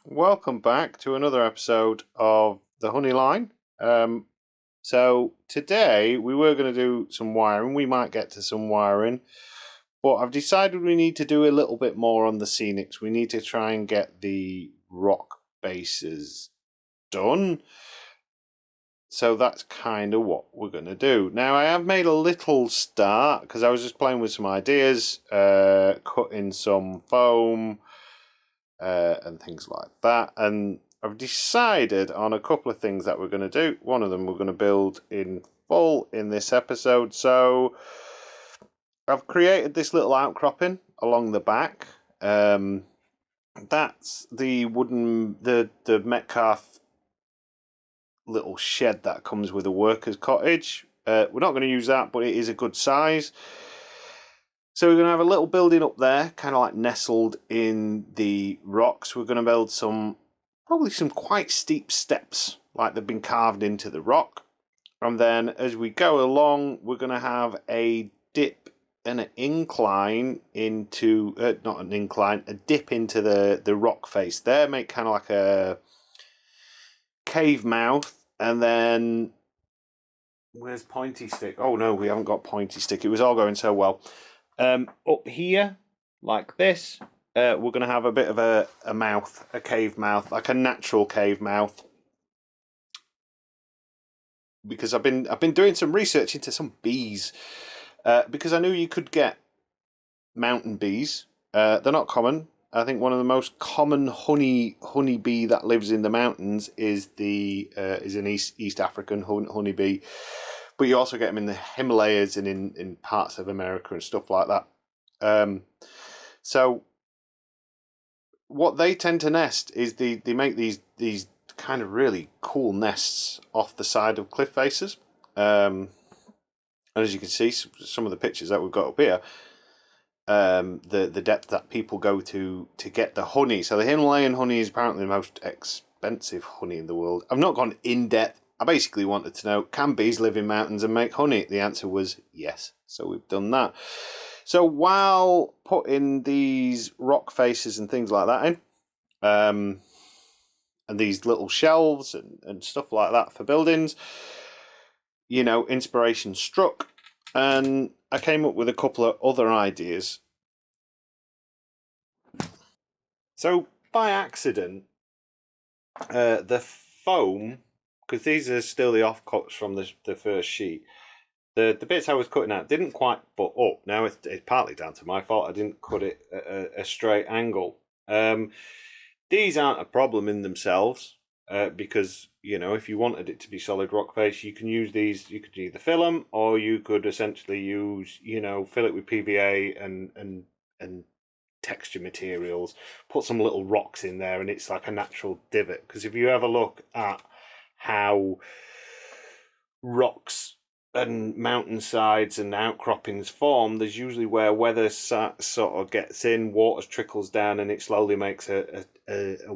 Welcome back to another episode of the Honey Line. So today we were going to do some wiring. We might get to some wiring, but I've decided we need to do a little bit more on the scenics. We need to try and get the rock bases done. So that's kind of what we're going to do. Now, I have made a little start because I was just playing with some ideas, cutting some foam and things like that. And I've decided on a couple of things that we're going to do. One of them we're going to build in full in this episode. So I've created this little outcropping along the back. That's the wooden, the Metcalf little shed that comes with a worker's cottage. We're not going to use that, but it is a good size. So we're going to have a little building up there, kind of like nestled in the rocks. We're going to build probably some quite steep steps, like they've been carved into the rock. And then as we go along, we're going to have a dip and an incline into, not an incline, a dip into the rock face there, make kind of like a cave mouth. And then where's Pointy Stick? Oh no, we haven't got Pointy Stick. It was all going so well. Up here, like this, we're going to have a bit of a mouth, a cave mouth, like a natural cave mouth. Because I've been doing some research into some bees, because I knew you could get mountain bees. They're not common. I think one of the most common honey bee that lives in the mountains is an East African honeybee, but you also get them in the Himalayas and in parts of America and stuff like that. So what they tend to nest is they make these kind of really cool nests off the side of cliff faces. And as you can see, some of the pictures that we've got up here, the depth that people go to get the honey. So the Himalayan honey is apparently the most expensive honey in the world. I've not gone in depth. I basically wanted to know, can bees live in mountains and make honey? The answer was yes. So we've done that. So while putting these rock faces and things like that in, and these little shelves and stuff like that for buildings, inspiration struck. And I came up with a couple of other ideas. So by accident, the foam, because these are still the offcuts from the first sheet, the bits I was cutting out didn't quite butt up. Now it's partly down to my fault. I didn't cut it at a straight angle. These aren't a problem in themselves, because if you wanted it to be solid rock face, you can use these. You could either fill them, or you could essentially use fill it with PVA and texture materials, put some little rocks in there, and it's like a natural divot. Because if you ever look at how rocks and mountainsides and outcroppings form, there's usually where weather sort of gets in, water trickles down, and it slowly makes a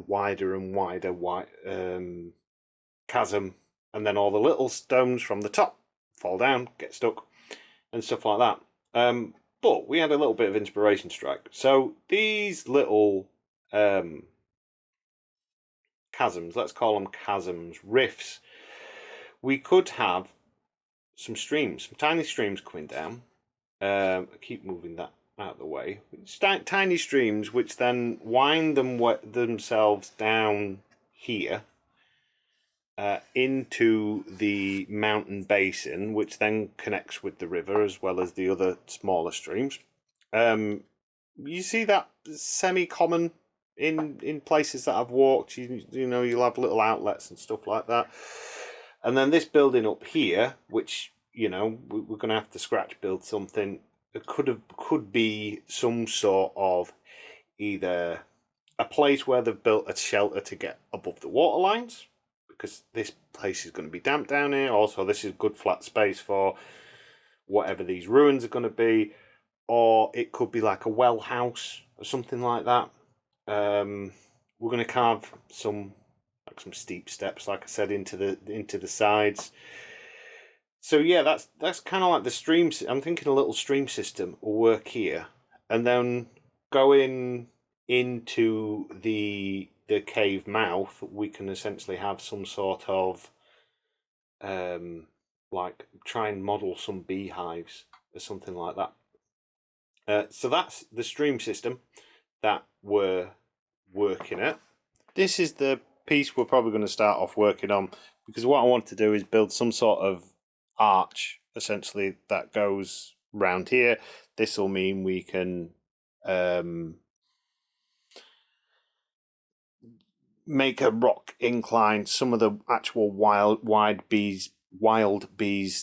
wider and wider chasm, and then all the little stones from the top fall down, get stuck, and stuff like that. But we had a little bit of inspiration strike. So these little chasms, let's call them chasms, rifts, we could have some tiny streams coming down. I keep moving that out of the way. Tiny streams which then wind themselves down here into the mountain basin, which then connects with the river as well as the other smaller streams. You see that semi-common in places that I've walked. You'll have little outlets and stuff like that. And then this building up here, which we're going to have to build something. It could be some sort of either a place where they've built a shelter to get above the water lines, because this place is going to be damp down here. Also, this is good flat space for whatever these ruins are going to be. Or it could be like a well house or something like that. We're going to carve some steep steps, like I said, into the sides. So yeah, that's kind of like the stream. I'm thinking a little stream system will work here, and then going into the the cave mouth, we can essentially have some sort of like try and model some beehives or something like that. So that's the stream system that we're working at. This is the piece we're probably going to start off working on, because what I want to do is build some sort of arch essentially that goes round here. This will mean we can make a rock incline. Some of the actual wild bees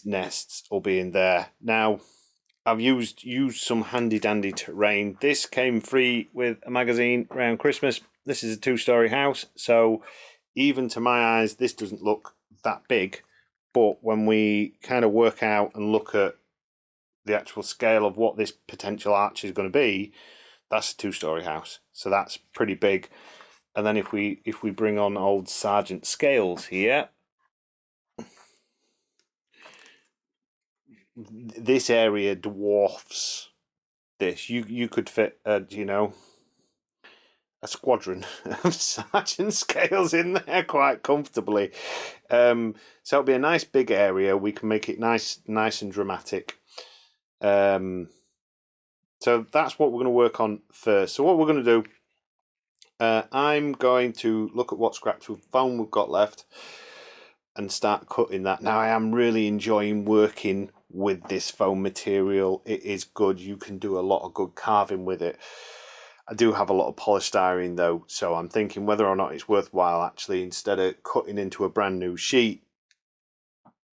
nests will be in there. Now I've used some handy dandy terrain. This came free with a magazine around Christmas. This is a 2-story house, so even to my eyes this doesn't look that big, but when we kind of work out and look at the actual scale of what this potential arch is going to be, that's a 2-story house, so that's pretty big. And then if we bring on old Sergeant Scales here, this area dwarfs this. You could fit you know, a squadron of Sergeant Scales in there quite comfortably. So it'll be a nice big area. We can make it nice and dramatic. So that's what we're going to work on first. So what we're going to do, I'm going to look at what scraps of foam we've got left and start cutting that. Now I am really enjoying working with this foam material. It is good. You can do a lot of good carving with it. I do have a lot of polystyrene though, so I'm thinking whether or not it's worthwhile actually, instead of cutting into a brand new sheet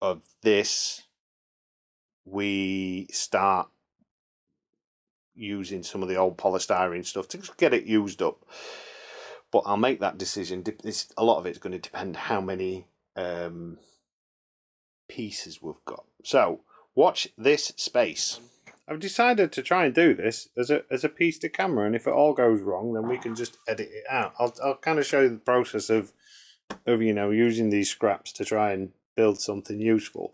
of this, we start using some of the old polystyrene stuff to just get it used up. But I'll make that decision. A lot of it's going to depend how many pieces we've got. So watch this space. I've decided to try and do this as a piece to camera, and if it all goes wrong, then we can just edit it out. I'll kind of show you the process of you know, using these scraps to try and build something useful.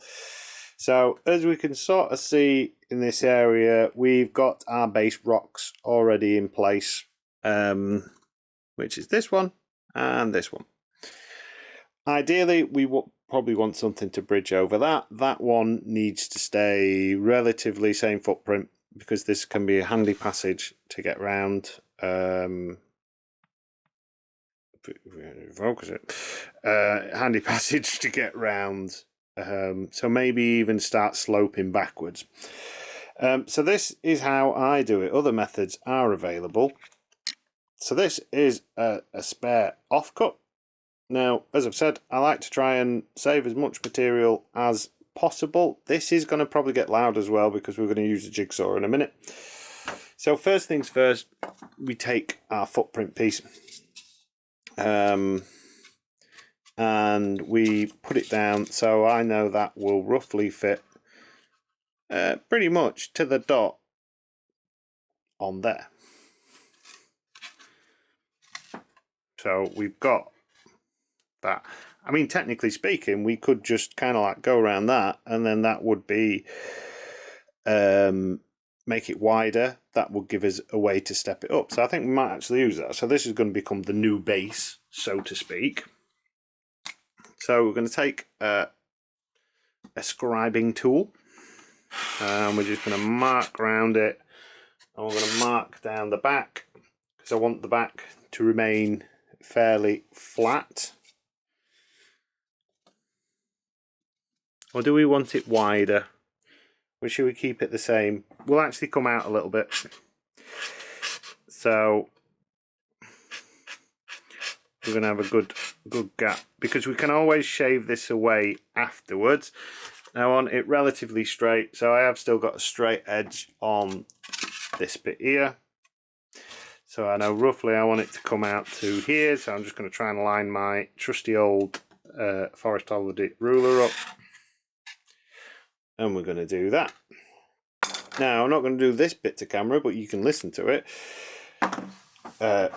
So as we can sort of see in this area, we've got our base rocks already in place, which is this one and this one. Ideally, we probably want something to bridge over that. That one needs to stay relatively same footprint, because this can be a handy passage to get round. Focus it. Handy passage to get round. So maybe even start sloping backwards. So this is how I do it. Other methods are available. So this is a spare offcut. Now, as I've said, I like to try and save as much material as possible. This is going to probably get loud as well, because we're going to use a jigsaw in a minute. So first things first, we take our footprint piece and we put it down, so I know that will roughly fit pretty much to the dot on there. So we've got that. I mean, technically speaking, we could just kind of like go around that, and then that would be make it wider. That would give us a way to step it up. So I think we might actually use that. So this is going to become the new base, so to speak. So we're going to take a scribing tool, and we're just going to mark around it, and we're going to mark down the back, because I want the back to remain fairly flat. Or do we want it wider? Or should we keep it the same? We'll actually come out a little bit. So we're going to have a good gap, because we can always shave this away afterwards. Now I want it relatively straight, so I have still got a straight edge on this bit here. So I know roughly I want it to come out to here, so I'm just going to try and line my trusty old Forest Holiday ruler up. And we're going to do that. Now, I'm not going to do this bit to camera, but you can listen to it.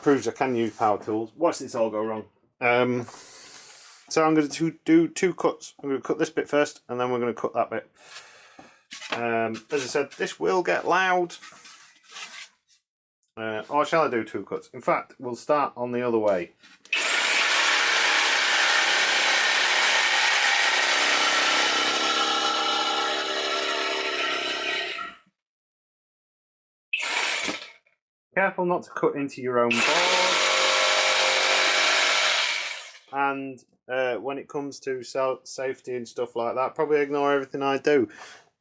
Proves I can use power tools. Watch this all go wrong. So I'm going to do 2 cuts. I'm going to cut this bit first, and then we're going to cut that bit. As I said, this will get loud. Or shall I do 2 cuts? In fact, we'll start on the other way. Careful not to cut into your own board. And when it comes to safety and stuff like that, probably ignore everything I do.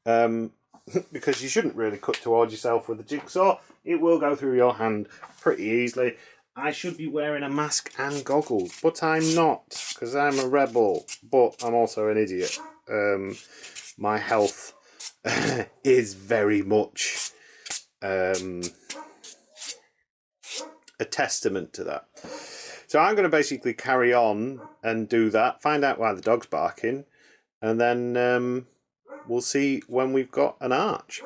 Because you shouldn't really cut towards yourself with a jigsaw. It will go through your hand pretty easily. I should be wearing a mask and goggles, but I'm not, because I'm a rebel, but I'm also an idiot. My health is very much a testament to that. So I'm going to basically carry on and do that, find out why the dog's barking, and then we'll see when we've got an arch.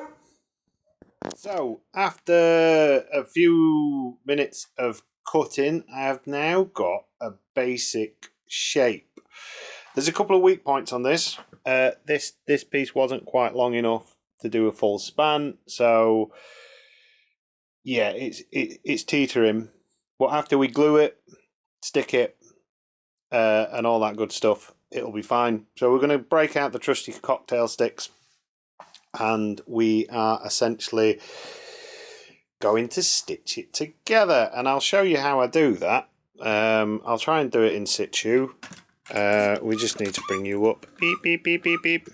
So after a few minutes of cutting, I have now got a basic shape. There's a couple of weak points on this. This piece wasn't quite long enough to do a full span, so yeah, it's teetering. But after we glue it, stick it, and all that good stuff, it'll be fine. So we're going to break out the trusty cocktail sticks, and we are essentially going to stitch it together. And I'll show you how I do that. I'll try and do it in situ. We just need to bring you up. Beep, beep, beep, beep, beep.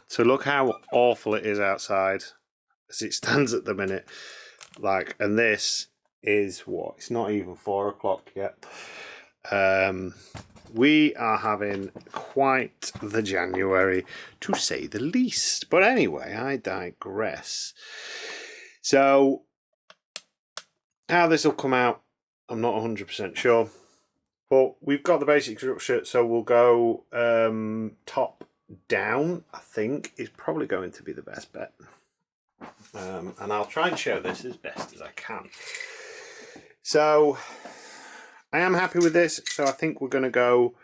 So look how awful it is outside as it stands at the minute. Like, and this is what? It's not even 4 o'clock yet. We are having quite the January, to say the least. But anyway, I digress. So, how this will come out, I'm not 100% sure. But we've got the basic structure, so we'll go top down, I think, is probably going to be the best bet. And I'll try and show this as best as I can. So, I am happy with this, so I think we're going to go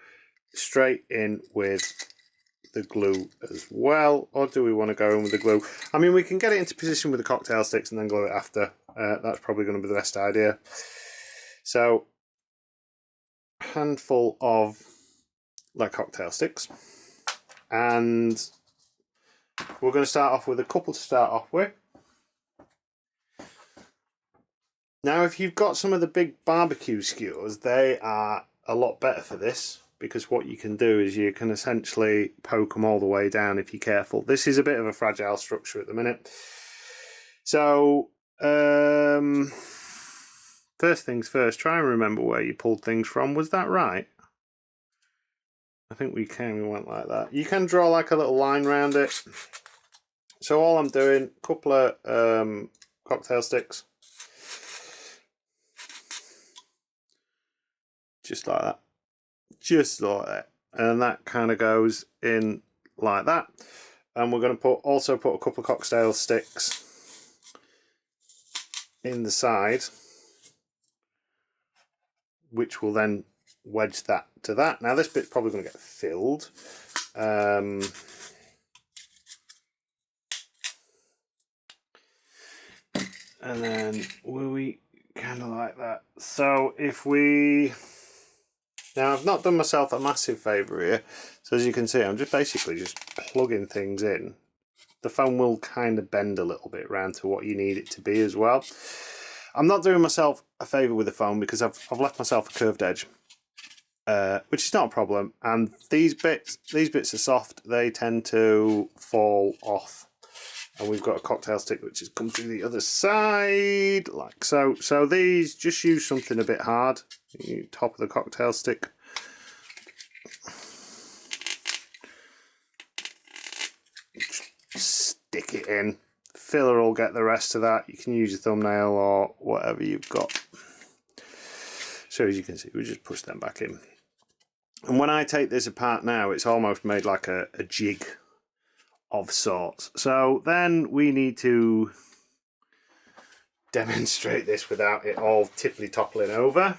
straight in with the glue as well. Or do we want to go in with the glue? I mean, we can get it into position with the cocktail sticks and then glue it after. That's probably going to be the best idea. So, handful of like cocktail sticks. And we're going to start off with a couple to start off with. Now, if you've got some of the big barbecue skewers, they are a lot better for this, because what you can do is you can essentially poke them all the way down if you're careful. This is a bit of a fragile structure at the minute. So, first things first, try and remember where you pulled things from. Was that right? I think we went like that. You can draw like a little line around it. So all I'm doing, a couple of cocktail sticks. Just like that. Just like that. And that kind of goes in like that. And we're going to also put a couple of cocktail sticks in the side, which will then wedge that to that. Now this bit's probably going to get filled. And then we kind of like that. So if we... Now I've not done myself a massive favour here. So as you can see, I'm just basically just plugging things in. The foam will kind of bend a little bit round to what you need it to be as well. I'm not doing myself a favour with the foam because I've left myself a curved edge. Which is not a problem, and these bits are soft. They tend to fall off, and we've got a cocktail stick which has come through the other side like so. So these, just use something a bit hard. Top of the cocktail stick. Stick it in. Filler will get the rest of that. You can use your thumbnail or whatever you've got. So as you can see, we just push them back in. And when I take this apart now, it's almost made like a jig of sorts. So then we need to demonstrate this without it all tipply-toppling over.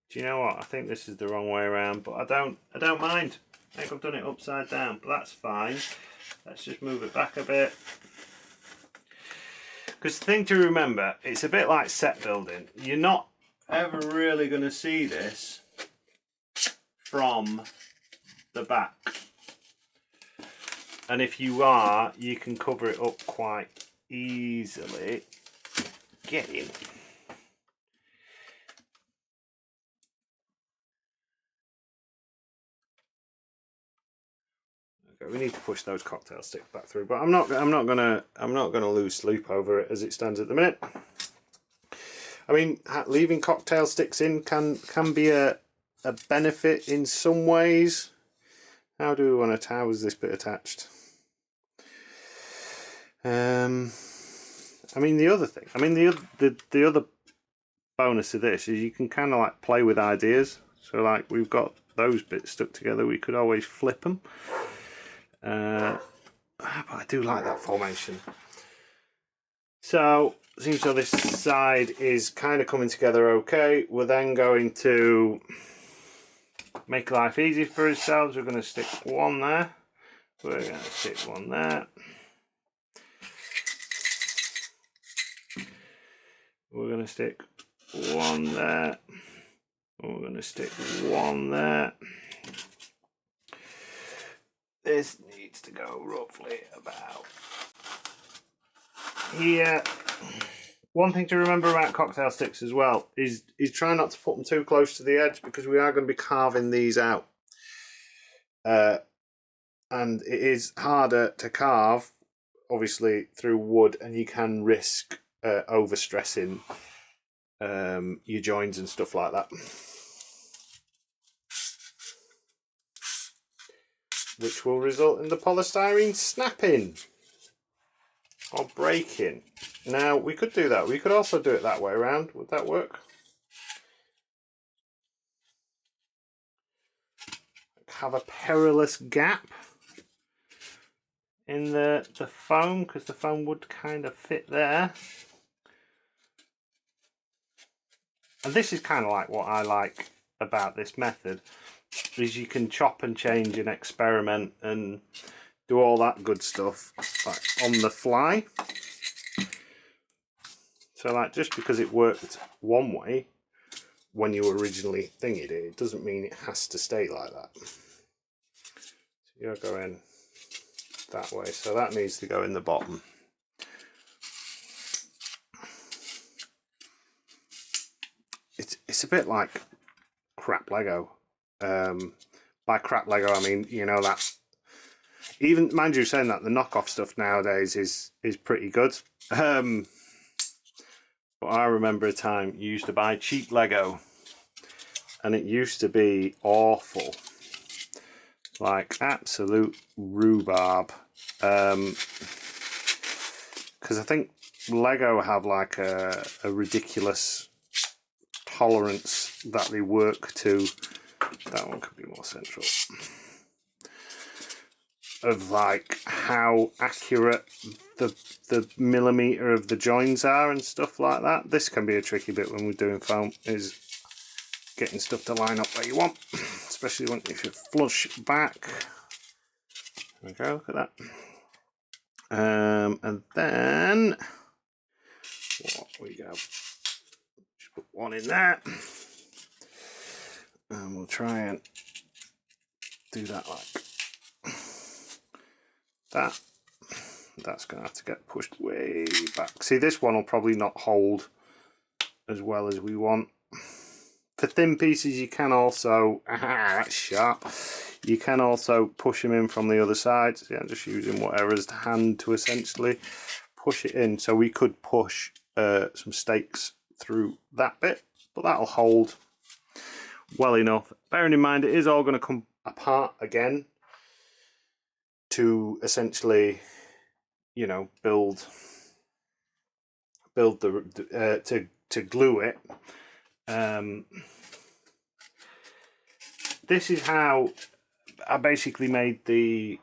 Do you know what? I think this is the wrong way around, but I don't mind. I think I've done it upside down, but that's fine. Let's just move it back a bit. Because the thing to remember, it's a bit like set building. You're not ever really going to see this from the back. And if you are, you can cover it up quite easily. Get in. Okay, we need to push those cocktail sticks back through, but I'm not gonna lose sleep over it as it stands at the minute. I mean, leaving cocktail sticks in can be a benefit in some ways. How do we want to? How is this bit attached? I mean, the other thing. I mean, the other bonus of this is you can kind of like play with ideas. So like we've got those bits stuck together. We could always flip them. But I do like that formation. So it seems so this side is kind of coming together okay. We're then going to make life easy for ourselves. We're going to stick one there. We're going to stick one there. We're going to stick one there. We're going to stick one there. This needs to go roughly about here. One thing to remember about cocktail sticks as well is try not to put them too close to the edge, because we are going to be carving these out. And it is harder to carve, obviously, through wood, and you can risk overstressing your joins and stuff like that, which will result in the polystyrene snapping or breaking. Now, we could do that. We could also do it that way around. Would that work? Have a perilous gap in the foam, because the foam would kind of fit there. And this is kind of like what I like about this method, is you can chop and change and experiment and do all that good stuff like on the fly. So like, just because it worked one way when you originally thingied it, it doesn't mean it has to stay like that. So you're going that way, so that needs to go in the bottom. It's a bit like crap Lego. By crap Lego, I mean, you know, that even, mind you, saying that, the knockoff stuff nowadays is pretty good. But I remember a time you used to buy cheap Lego, and it used to be awful, like absolute rhubarb. Because I think Lego have like a ridiculous tolerance that they work to. That one could be more central. Of like how accurate the millimeter of the joins are and stuff like that. This can be a tricky bit when we're doing foam, is getting stuff to line up where you want, especially when if you flush back. There we go, look at that. And then what we go, just put one in there, and we'll try and do that like that. That's going to have to get pushed way back. See, this one will probably not hold as well as we want. For thin pieces, you can also, that's sharp, you can also push them in from the other side. So yeah, I'm just using whatever's hand to essentially push it in. So we could push some stakes through that bit, but that'll hold well enough. Bearing in mind, it is all going to come apart again to essentially, you know, build the to glue it. This is how I basically made the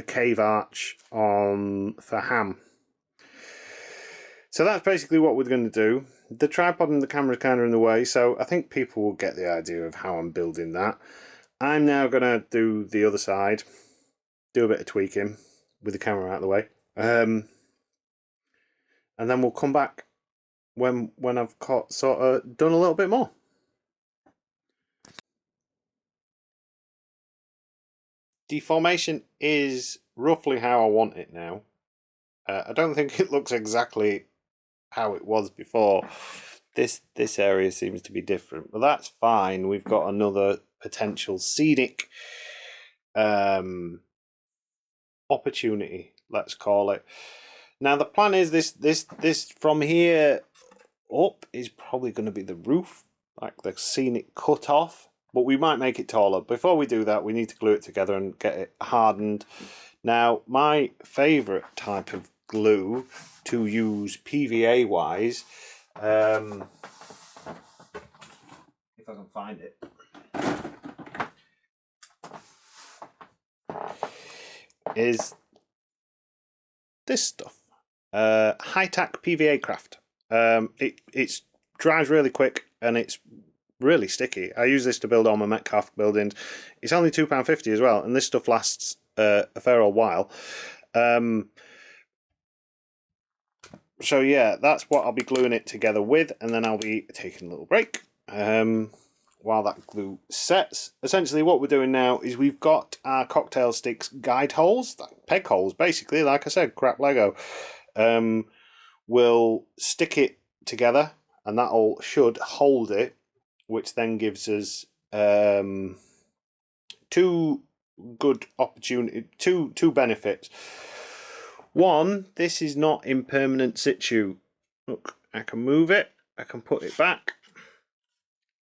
cave arch on for Ham. So that's basically what we're going to do. The tripod and the camera is kind of in the way, so I think people will get the idea of how I'm building that. I'm now going to do the other side, do a bit of tweaking with the camera out of the way, and then we'll come back when I've sort of done a little bit more. Deformation is roughly how I want it now. I don't think it looks exactly how it was before. This area seems to be different, but that's fine. We've got another potential scenic opportunity, let's call it. Now the plan is this from here up is probably going to be the roof, like the scenic cut off, but we might make it taller. Before we do that, we need to glue it together and get it hardened. Now my favourite type of glue to use PVA wise, if I can find it, is this stuff, high-tack PVA craft. It dries really quick and it's really sticky. I use this to build all my Metcalf buildings. It's only £2.50 as well, and this stuff lasts a fair old while. So yeah, that's what I'll be gluing it together with, and then I'll be taking a little break while that glue sets. Essentially what we're doing now is we've got our cocktail sticks guide holes, peg holes basically, like I said, crap Lego. We'll stick it together and that'll should hold it, which then gives us two benefits. One, this is not in permanent situ. Look, I can move it, I can put it back.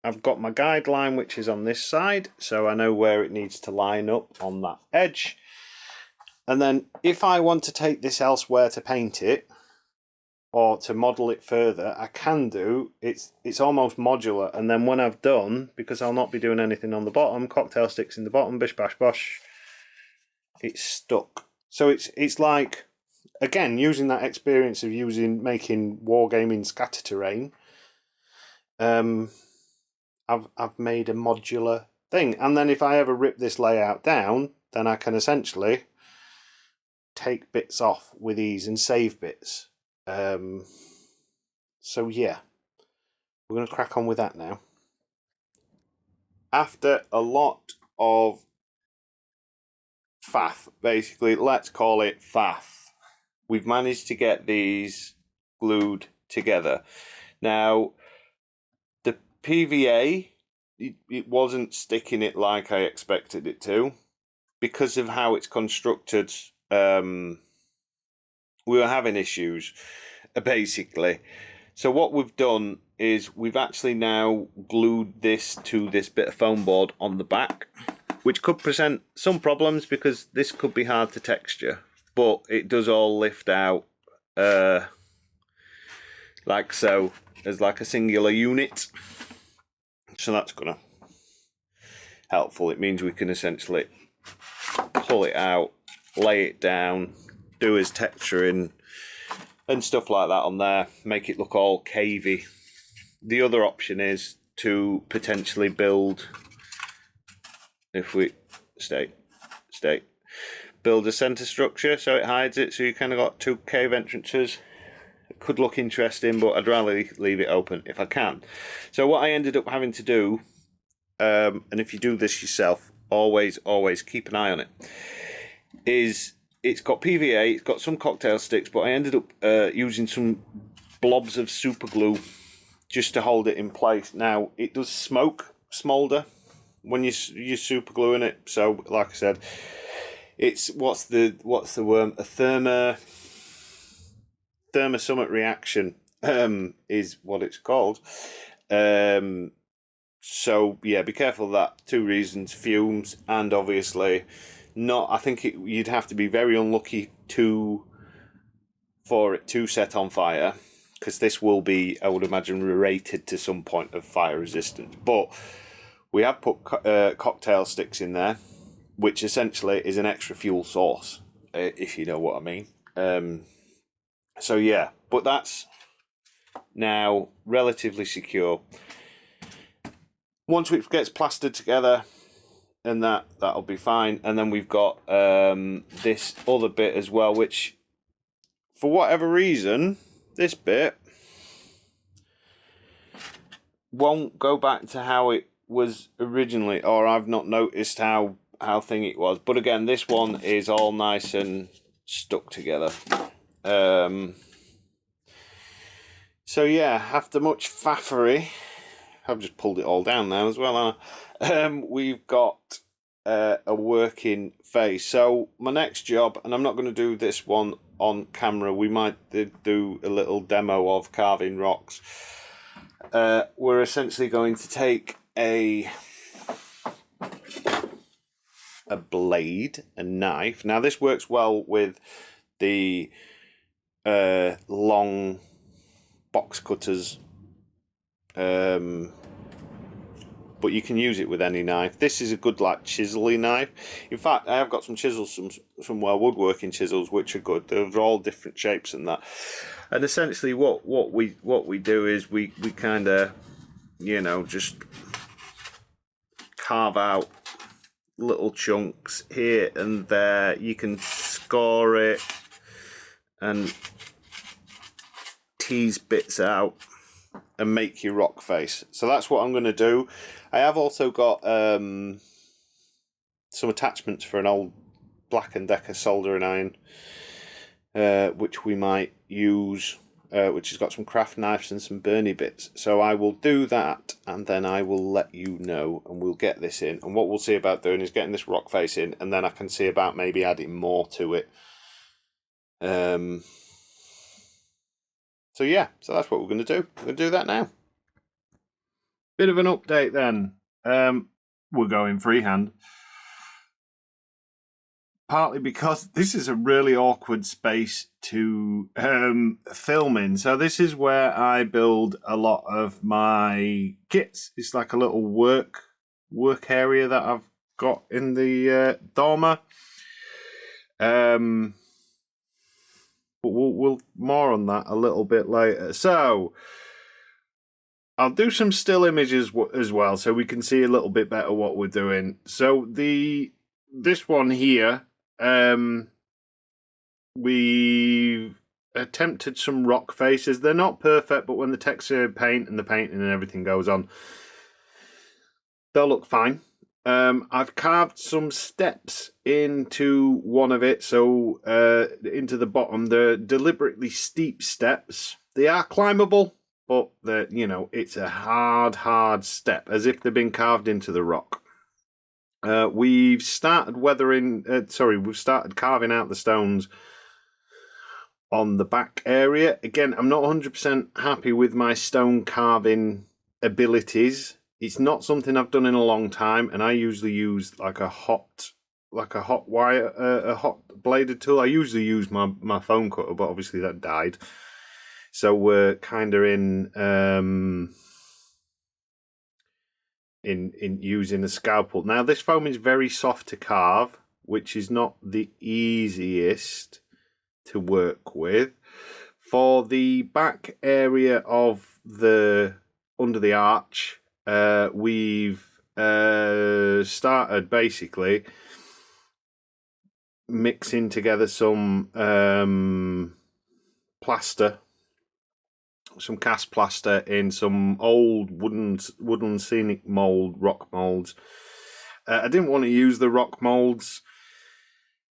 I've got my guideline which is on this side, so I know where it needs to line up on that edge. And then if I want to take this elsewhere to paint it or to model it further, I can do. It's almost modular, and then when I've done, because I'll not be doing anything on the bottom, cocktail sticks in the bottom, bish bash bosh, it's stuck. So it's like, again, using that experience of making wargaming scatter terrain, I've made a modular thing. And then if I ever rip this layout down, then I can essentially take bits off with ease and save bits. So yeah, we're going to crack on with that now. After a lot of faff, basically, let's call it faff, we've managed to get these glued together. Now, the PVA, it wasn't sticking it like I expected it to. Because of how it's constructed, we were having issues, basically. So what we've done is we've actually now glued this to this bit of foam board on the back, which could present some problems because this could be hard to texture, but it does all lift out like so, as like a singular unit. So that's gonna helpful. It means we can essentially pull it out, lay it down, do his texturing and stuff like that on there, make it look all cavey. The other option is to potentially build, if we build a centre structure so it hides it, so you kind of got two cave entrances. It could look interesting, but I'd rather leave it open if I can. So what I ended up having to do, and if you do this yourself, always keep an eye on it, is it's got PVA, it's got some cocktail sticks, but I ended up using some blobs of super glue just to hold it in place. Now, it does smolder when you're super gluing it, so like I said, it's what's the word, a thermosummit reaction is what it's called. So yeah, be careful of that. Two reasons: fumes, and obviously not. I think you'd have to be very unlucky for it to set on fire, because this will be, I would imagine, rated to some point of fire resistance. But we have put cocktail sticks in there, which essentially is an extra fuel source, if you know what I mean. So yeah, but that's now relatively secure. Once it gets plastered together, and that'll be fine. And then we've got this other bit as well, which for whatever reason, this bit won't go back to how it was originally, or I've not noticed how thin it was. But again, this one is all nice and stuck together. So yeah, after much faffery, I've just pulled it all down now as well. We've got a working face. So my next job, and I'm not going to do this one on camera. We might do a little demo of carving rocks. We're essentially going to take a blade, a knife. Now this works well with the long box cutters, but you can use it with any knife. This is a good like chiselly knife. In fact, I have got some chisels, some woodworking chisels, which are good. They're all different shapes and that. And essentially, what we do is we kind of, just carve out little chunks here and there. You can score it and tease bits out and make your rock face. So that's what I'm going to do. I have also got some attachments for an old Black & Decker soldering iron, which we might use, which has got some craft knives and some burny bits. So I will do that, and then I will let you know, and we'll get this in. And what we'll see about doing is getting this rock face in, and then I can see about maybe adding more to it. So yeah, so that's what we're going to do. We're going to do that now. Bit of an update then. We're going freehand. Partly because this is a really awkward space to film in. So this is where I build a lot of my kits. It's like a little work area that I've got in the dormer. But we'll more on that a little bit later. So I'll do some still images as well, so we can see a little bit better what we're doing. So this one here, we attempted some rock faces. They're not perfect, but when the texture paint and the painting and everything goes on, they'll look fine. I've carved some steps into one of it, so into the bottom. They're deliberately steep steps. They are climbable, but it's a hard step, as if they've been carved into the rock. We've started we've started carving out the stones on the back area. Again, I'm not 100% happy with my stone carving abilities. It's not something I've done in a long time, and I usually use like a hot wire, a hot bladed tool. I usually use my foam cutter, but obviously that died. So we're kind of in using a scalpel. Now this foam is very soft to carve, which is not the easiest to work with. For the back area of the under the arch, we've started basically mixing together some plaster, some cast plaster in some old wooden scenic mold, rock molds. I didn't want to use the rock molds,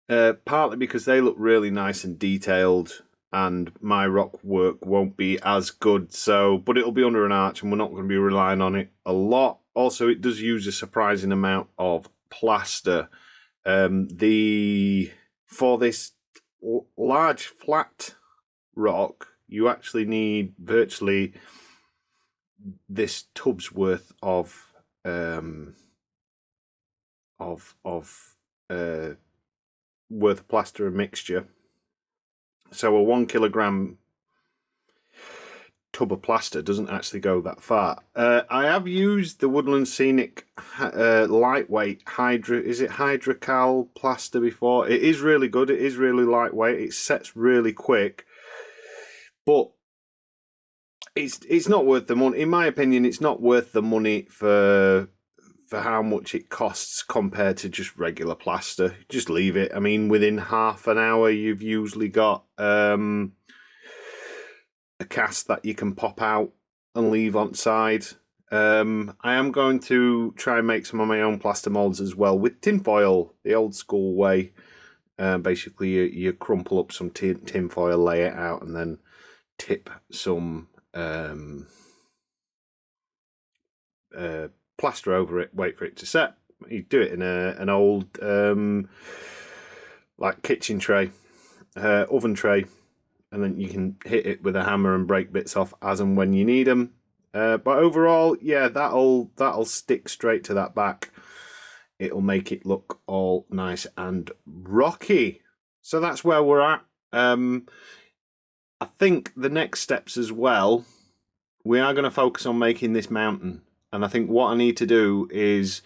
partly because they look really nice and detailed, and my rock work won't be as good. But it'll be under an arch, and we're not going to be relying on it a lot. Also, it does use a surprising amount of plaster. For this large flat rock, you actually need virtually this tub's worth of plaster and mixture. So a 1 kilogram tub of plaster doesn't actually go that far. I have used the Woodland Scenic lightweight Hydrocal plaster before. It is really good. It is really lightweight. It sets really quick. But it's not worth the money. In my opinion, it's not worth the money for how much it costs compared to just regular plaster. Just leave it. I mean, within half an hour, you've usually got a cast that you can pop out and leave on side. I am going to try and make some of my own plaster molds as well with tin foil, the old school way. Basically, you crumple up some tin foil, lay it out, and then tip some plaster over it, wait for it to set. You do it in an old like kitchen tray, oven tray, and then you can hit it with a hammer and break bits off as and when you need them. But overall, yeah, that'll stick straight to that back. It'll make it look all nice and rocky. So that's where we're at. I think the next steps as well, we are going to focus on making this mountain. And I think what I need to do is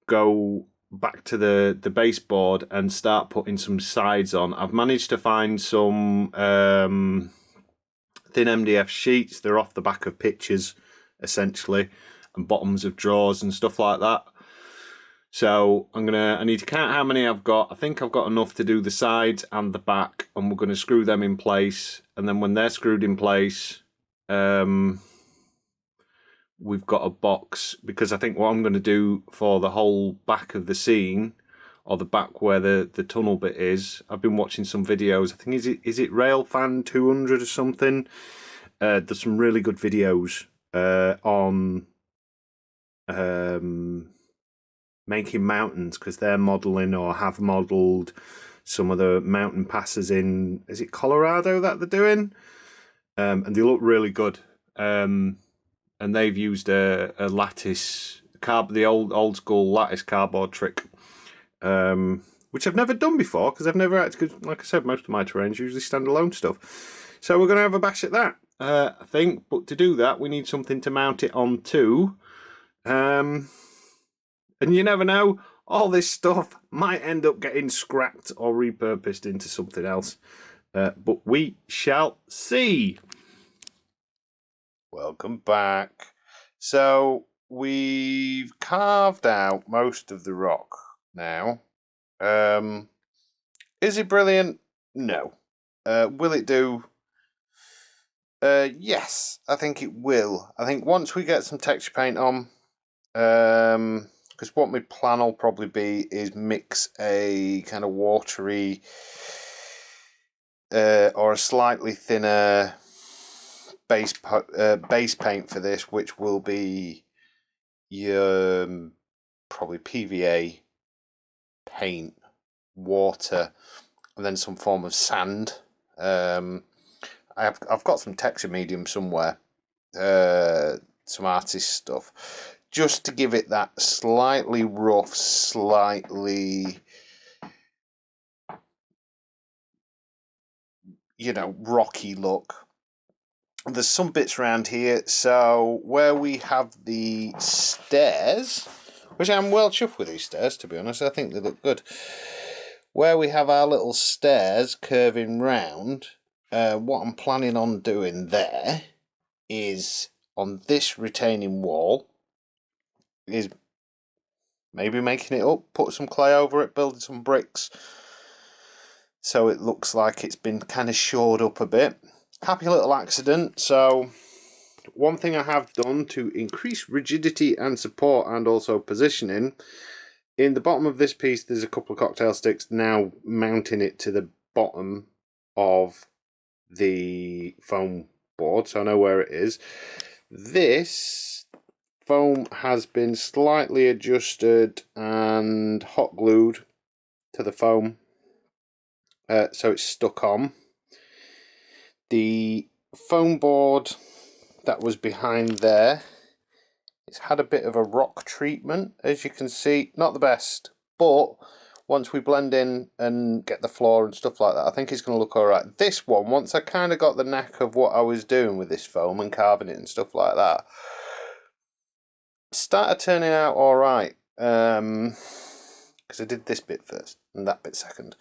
go back to the baseboard and start putting some sides on. I've managed to find some thin MDF sheets. They're off the back of pictures, essentially, and bottoms of drawers and stuff like that. So I need to count how many I've got. I think I've got enough to do the sides and the back, and we're going to screw them in place. And then when they're screwed in place, we've got a box, because I think what I'm going to do for the whole back of the scene, or the back where the tunnel bit is, I've been watching some videos. I think is it Railfan 200 or something. There's some really good videos on making mountains, because they're modelling or have modelled some of the mountain passes in, is it Colorado that they're doing? And they look really good. And they've used a lattice, the old school lattice cardboard trick, which I've never done before, because I've never had, because like I said, most of my terrain's usually standalone stuff. So we're going to have a bash at that, I think. But to do that, we need something to mount it onto. And you never know, all this stuff might end up getting scrapped or repurposed into something else. But we shall see. Welcome back. So we've carved out most of the rock now. Is it brilliant? No. Will it do? Yes, I think it will. I think once we get some texture paint on, because what my plan will probably be is mix a kind of watery or a slightly thinner base paint for this, which will be your probably PVA paint, water, and then some form of sand. I've got some texture medium somewhere, some artist stuff, just to give it that slightly rough, slightly, rocky look. There's some bits around here, so where we have the stairs, which I'm well chuffed with these stairs, to be honest, I think they look good. Where we have our little stairs curving round, what I'm planning on doing there is, on this retaining wall, is maybe making it up, put some clay over it, building some bricks, so it looks like it's been kind of shored up a bit. Happy little accident. So one thing I have done to increase rigidity and support and also positioning, in the bottom of this piece there's a couple of cocktail sticks, now mounting it to the bottom of the foam board, so I know where it is. This foam has been slightly adjusted and hot glued to the foam, so it's stuck on. The foam board that was behind there, it's had a bit of a rock treatment, as you can see. Not the best, but once we blend in and get the floor and stuff like that, I think it's going to look alright. This one, once I kind of got the knack of what I was doing with this foam and carving it and stuff like that, started turning out alright. Because I did this bit first and that bit second.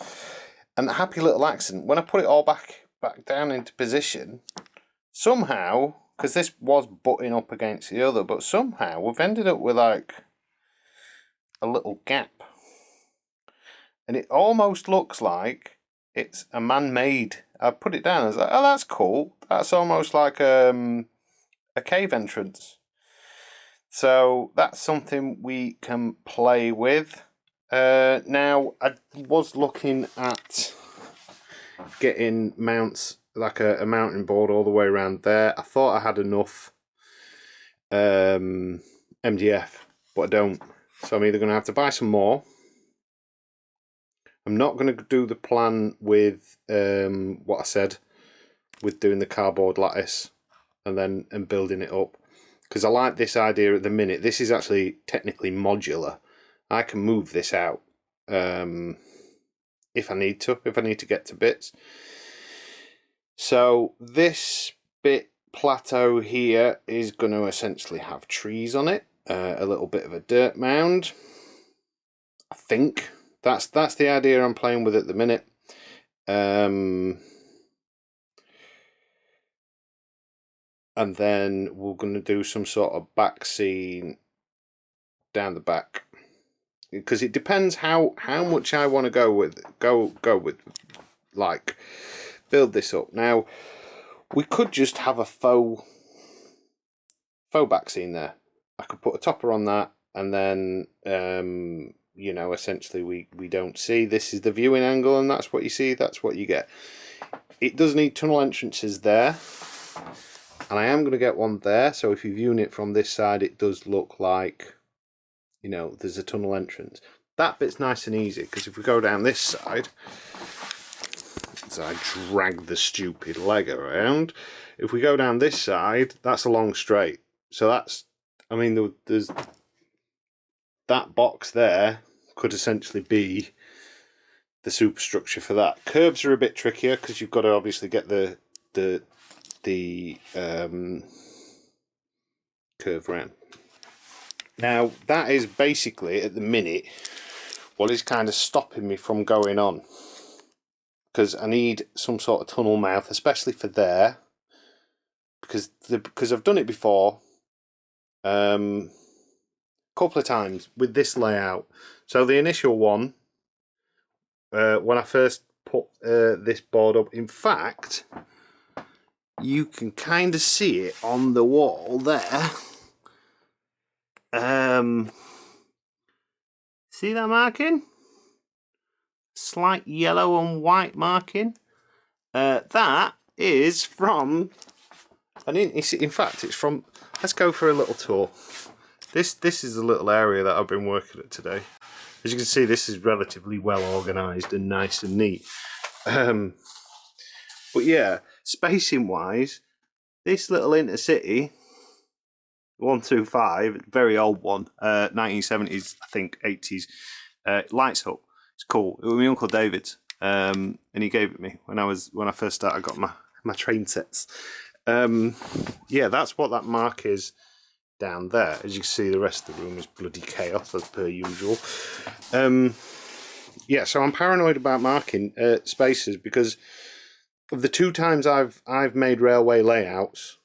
And a happy little accident, when I put it all back down into position, somehow, because this was butting up against the other, but somehow we've ended up with like a little gap, and it almost looks like it's a man-made. I put it down, I was like, oh, that's cool, that's almost like a cave entrance. So that's something we can play with. Now, I was looking at getting mounts, like a mounting board all the way around there. I thought I had enough MDF, but I don't. So I'm either going to have to buy some more. I'm not going to do the plan with what I said, with doing the cardboard lattice and building it up, because I like this idea at the minute. This is actually technically modular. I can move this out if I need to get to bits. So this bit plateau here is going to essentially have trees on it, a little bit of a dirt mound. I think that's the idea I'm playing with at the minute. And then we're going to do some sort of back scene down the back, because it depends how much I want to go with like build this up. Now we could just have a faux back scene there. I could put a topper on that, and then you know, essentially we don't see. This is the viewing angle, and that's what you see, that's what you get. It does need tunnel entrances there, and I am going to get one there, so if you're viewing it from this side, it does look like, you know, there's a tunnel entrance. That bit's nice and easy, because if we go down this side, as I drag the stupid leg around, if we go down this side, that's a long straight. So that's, I mean, there's that box there could essentially be the superstructure for that. Curbs are a bit trickier, because you've got to obviously get the curve round. Now that is basically at the minute what is kind of stopping me from going on, because I need some sort of tunnel mouth, especially for there, because I've done it before a couple of times with this layout. So the initial one, when I first put this board up, in fact you can kind of see it on the wall there. See that marking? Slight yellow and white marking. That is from, in fact it's from, let's go for a little tour. This is the little area that I've been working at today. As you can see, this is relatively well organised and nice and neat. But yeah, spacing wise, this little intercity 125, very old one, 1970s, I think 80s, lights up. It's cool. It was my Uncle David's, and he gave it me when I first started. I got my train sets. Yeah, that's what that mark is down there. As you can see, the rest of the room is bloody chaos as per usual. Yeah, so I'm paranoid about marking spaces, because of the two times I've made railway layouts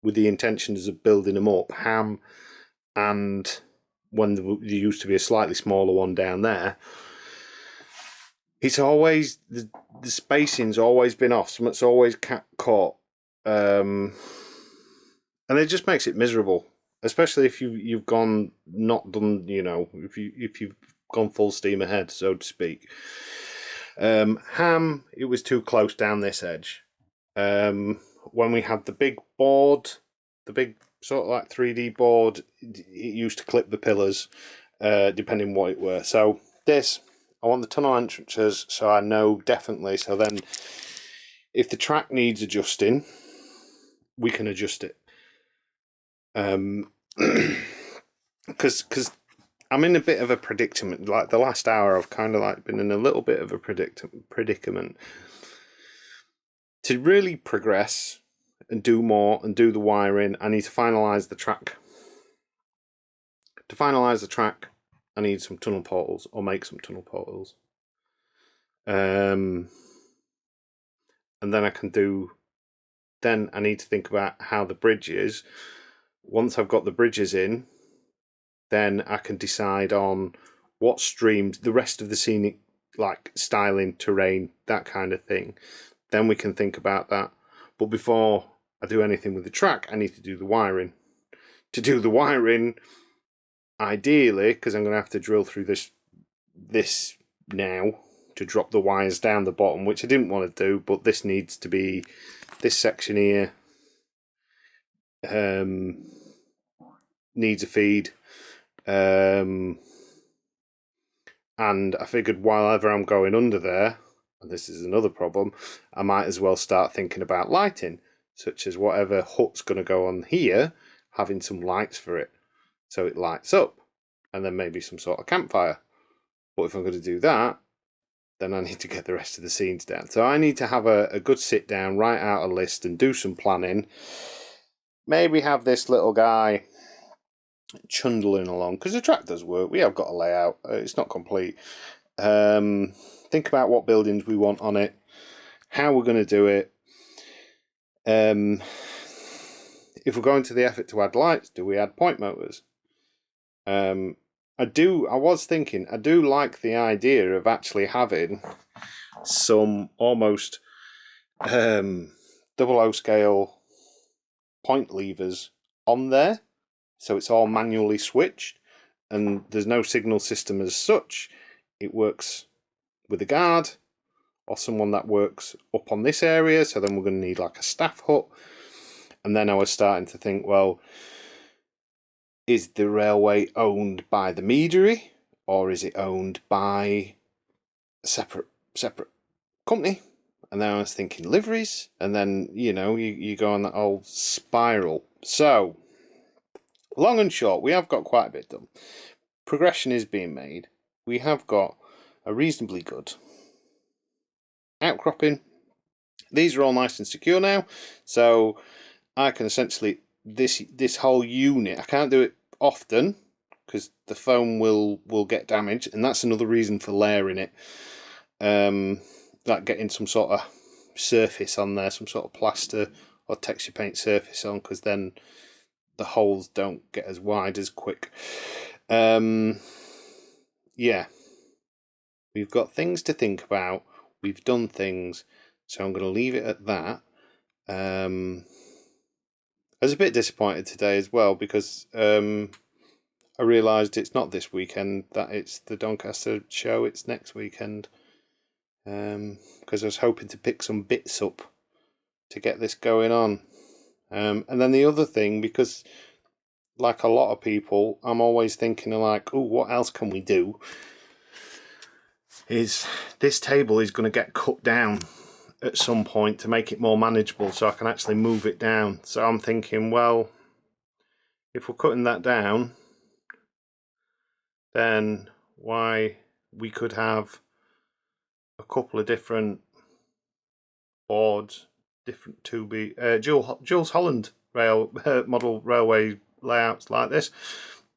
with the intentions of building them up, Ham and when there used to be a slightly smaller one down there, it's always, the spacing's always been off, something's always caught, and it just makes it miserable, especially if you've gone not done, you know, if you've gone full steam ahead, so to speak. Ham, it was too close down this edge. When we had the big board, the big sort of like 3D board, it used to clip the pillars, depending what it were. So this, I want the tunnel entrances, so I know definitely. So then, if the track needs adjusting, we can adjust it. Because I'm in a bit of a predicament. Like the last hour, I've kind of like been in a little bit of a predicament. To really progress and do more and do the wiring, I need to finalise the track. To finalise the track, I need some tunnel portals, or make some tunnel portals. And then I can do. Then I need to think about how the bridge is. Once I've got the bridges in, then I can decide on what streams, the rest of the scenic, like styling, terrain, that kind of thing. Then we can think about that. But before I do anything with the track, I need to do the wiring. to do the wiring, ideally, because I'm going to have to drill through this now to drop the wires down the bottom, which I didn't want to do, but this needs to be, this section here needs a feed. And I figured while ever I'm going under there, and this is another problem, I might as well start thinking about lighting, such as whatever hut's going to go on here, having some lights for it, so it lights up, and then maybe some sort of campfire. But if I'm going to do that, then I need to get the rest of the scenes down. So I need to have a good sit down, write out a list and do some planning. Maybe have this little guy chundling along, because the track does work. We have got a layout. It's not complete. Think about what buildings we want on it, how we're going to do it. If we're going to the effort to add lights, do we add point motors? I was thinking, I do like the idea of actually having some almost 00 scale point levers on there, so it's all manually switched and there's no signal system as such. It works with a guard or someone that works up on this area, so then we're going to need like a staff hut. And then I was starting to think, well, is the railway owned by the Meadery, or is it owned by a separate company? And then I was thinking liveries, and then, you know, you go on that old spiral. So, long and short, we have got quite a bit done. Progression is being made. We have got a reasonably good outcropping. These are all nice and secure now, so I can essentially, this whole unit, I can't do it often because the foam will get damaged, and that's another reason for layering it. Like getting some sort of surface on there, some sort of plaster or texture paint surface on, because then the holes don't get as wide as quick. Yeah, we've got things to think about. We've done things, so I'm going to leave it at that. I was a bit disappointed today as well, because I realised it's not this weekend, that it's the Doncaster show, it's next weekend. Because I was hoping to pick some bits up to get this going on. And then the other thing, because like a lot of people, I'm always thinking of like, oh, what else can we do? Is this table is going to get cut down at some point to make it more manageable, so I can actually move it down. So I'm thinking, well, if we're cutting that down, then why we could have a couple of different boards, different Jules Holland model railway layouts like this.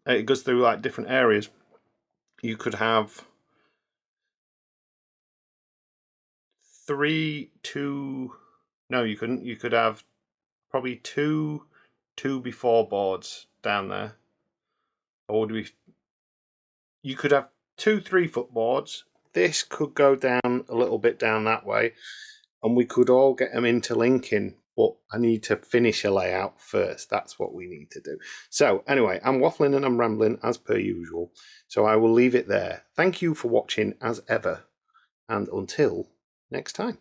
It goes through like different areas. You could have 3, 2. No, you couldn't. You could have probably two 2x4 boards down there. Or would we? You could have 2 3-foot boards. This could go down a little bit down that way, and we could all get them interlinking, but I need to finish a layout first. That's what we need to do. So anyway, I'm waffling and I'm rambling as per usual, so I will leave it there. Thank you for watching as ever, and until next time.